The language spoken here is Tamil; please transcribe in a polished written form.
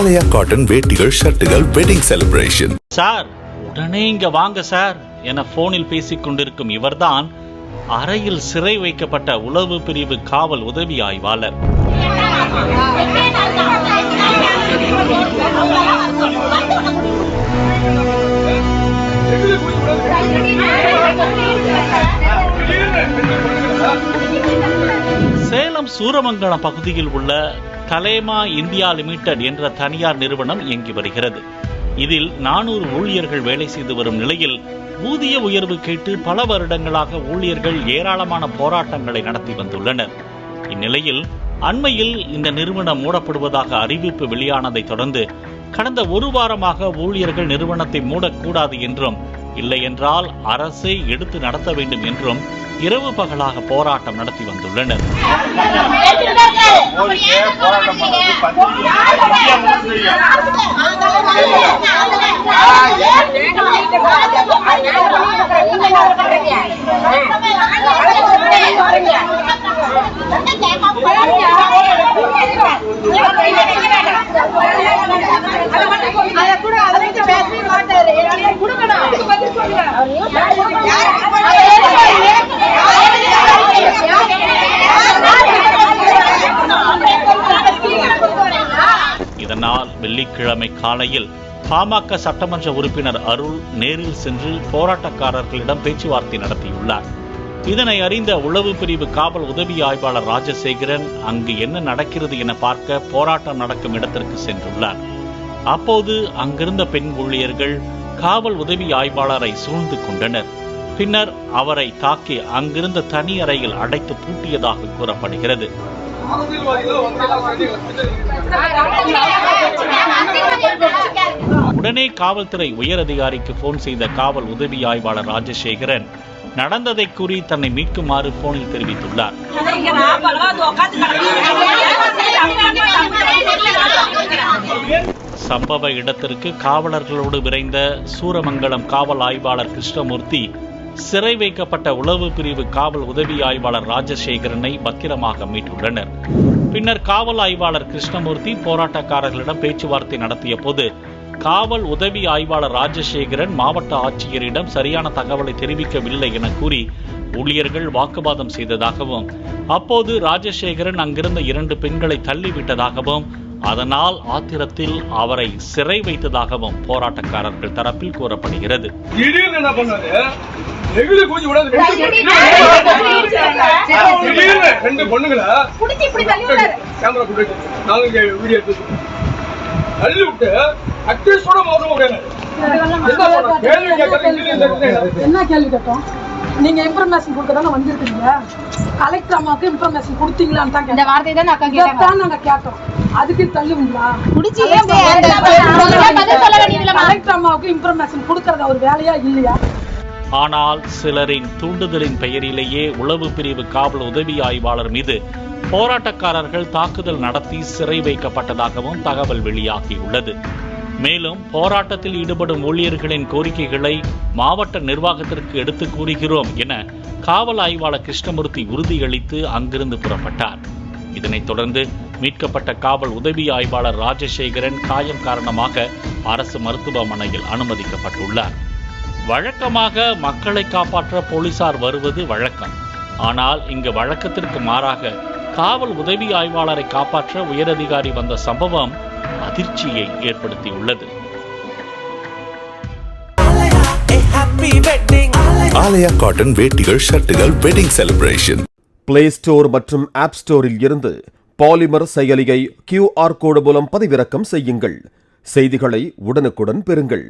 ஆலயா காட்டன் வேட்டிகள், ஷர்ட்டுகள், வெட்டிங் செலிப்ரேஷன். சார், உடனே இங்க வாங்க சார் என போனில் பேசிக் கொண்டிருக்கும் இவர்தான் அறையில் சிறை வைக்கப்பட்ட உளவு பிரிவு காவல் உதவி ஆய்வாளர். சேலம் சூரமங்கலம் பகுதியில் உள்ள கலேமா இந்தியா லிமிடெட் என்ற தனியார் நிறுவனம் இயங்கி வருகிறது. இதில் 400 ஊழியர்கள் வேலை செய்து வரும் நிலையில் ஊதிய உயர்வு கேட்டு பல வருடங்களாக ஊழியர்கள் ஏராளமான போராட்டங்களை நடத்தி வந்துள்ளனர். இந்நிலையில் அண்மையில் இந்த நிறுவனம் மூடப்படுவதாக அறிவிப்பு வெளியானதை தொடர்ந்து கடந்த ஒரு வாரமாக ஊழியர்கள் நிறுவனத்தை மூடக்கூடாது என்றும், இல்லை என்றால் அரசே எடுத்து நடத்த வேண்டும் என்றும் இரவு பகலாக போராட்டம் நடத்தி வந்துள்ளனர். இதனால் வெள்ளிக்கிழமை காலையில் பாமக சட்டமன்ற உறுப்பினர் அருள் நேரில் சென்று போராட்டக்காரர்களிடம் பேச்சுவார்த்தை நடத்தியுள்ளார். இதனை அறிந்த உளவு பிரிவு காவல் உதவி ஆய்வாளர் ராஜசேகரன் அங்கு என்ன நடக்கிறது என பார்க்க போராட்டம் நடக்கும் இடத்திற்கு சென்றுள்ளார். அப்போது அங்கிருந்த பெண் ஊழியர்கள் காவல் உதவி ஆய்வாளரை சூழ்ந்து கொண்டனர். பின்னர் அவரை தாக்கி அங்கிருந்த தனி அறையில் அடைத்து பூட்டியதாக கூறப்படுகிறது. உடனே காவல்துறை உயர் அதிகாரிக்கு போன் செய்த காவல் உதவி ஆய்வாளர் ராஜசேகரன் நடந்ததை கூறி தன்னை மீட்குமாறு போனில் தெரிவித்துள்ளார். சம்பவ இடத்திற்கு காவலர்களோடு விரைந்த சூரமங்கலம் காவல் ஆய்வாளர் கிருஷ்ணமூர்த்தி சிறை வைக்கப்பட்ட உளவு பிரிவு காவல் உதவி ஆய்வாளர் ராஜசேகரனை பத்திரமாக மீட்டுள்ளனர். பின்னர் காவல் ஆய்வாளர் கிருஷ்ணமூர்த்தி போராட்டக்காரர்களிடம் பேச்சுவார்த்தை நடத்திய போது காவல் உதவி ஆய்வாளர் ராஜசேகரன் மாவட்ட ஆட்சியரிடம் சரியான தகவலை தெரிவிக்கவில்லை என கூறி ஊழியர்கள் வாக்குவாதம் செய்ததாகவும், அப்போது ராஜசேகரன் அங்கிருந்த 2 பெண்களை தள்ளிவிட்டதாகவும், அதனால் ஆத்திரத்தில் அவரை சிறை வைத்ததாகவும் போராட்டக்காரர்கள் தரப்பில் கூறப்படுகிறது. என்ன கேள்வி கேட்டோம்? நீங்க இன்ஃபர்மேஷன் கொடுக்கதானே வந்திருக்கீங்க. கலெக்டர் அம்மாவுக்கு இன்ஃபர்மேஷன் கொடுத்தீங்களான்னு தான் இந்த வார்த்தை தான் நாங்க கேட்டோம். அதுக்கு தள்ளுவீங்களா? கலெக்டர் அம்மாவுக்கு இன்ஃபர்மேஷன் கொடுக்கறத ஒரு வேலையா இல்லையா? ஆனால் சிலரின் தூண்டுதலின் பெயரிலேயே உளவு பிரிவு காவல் உதவி ஆய்வாளர் மீது போராட்டக்காரர்கள் தாக்குதல் நடத்தி சிறை வைக்கப்பட்டதாகவும் தகவல் வெளியாகியுள்ளது. மேலும் போராட்டத்தில் ஈடுபடும் ஊழியர்களின் கோரிக்கைகளை மாவட்ட நிர்வாகத்திற்கு எடுத்து கூறுகிறோம் என காவல் ஆய்வாளர் கிருஷ்ணமூர்த்தி உறுதியளித்து அங்கிருந்து புறப்பட்டார். இதனைத் தொடர்ந்து மீட்கப்பட்ட காவல் உதவி ஆய்வாளர் ராஜசேகரன் காயம் காரணமாக அரசு மருத்துவமனையில் அனுமதிக்கப்பட்டுள்ளார். வழக்கமாக மக்களை காப்பாற்ற போலீசார் வருவது வழக்கம். ஆனால் இங்கு வழக்கத்திற்கு மாறாக காவல் உதவி ஆய்வாளரை காப்பாற்ற உயரதிகாரி வந்த சம்பவம் அதிர்ச்சியை ஏற்படுத்தியுள்ளது. ஆலயா காட்டன் வேட்டிகள், ஷர்ட்டுகள், வெட்டிங் செலிப்ரேஷன். பிளே ஸ்டோர் மற்றும் ஆப் ஸ்டோரில் இருந்து பாலிமர் செயலியை QR கோடு மூலம் பதிவிறக்கம் செய்யுங்கள். செய்திகளை உடனுக்குடன் பெறுங்கள்.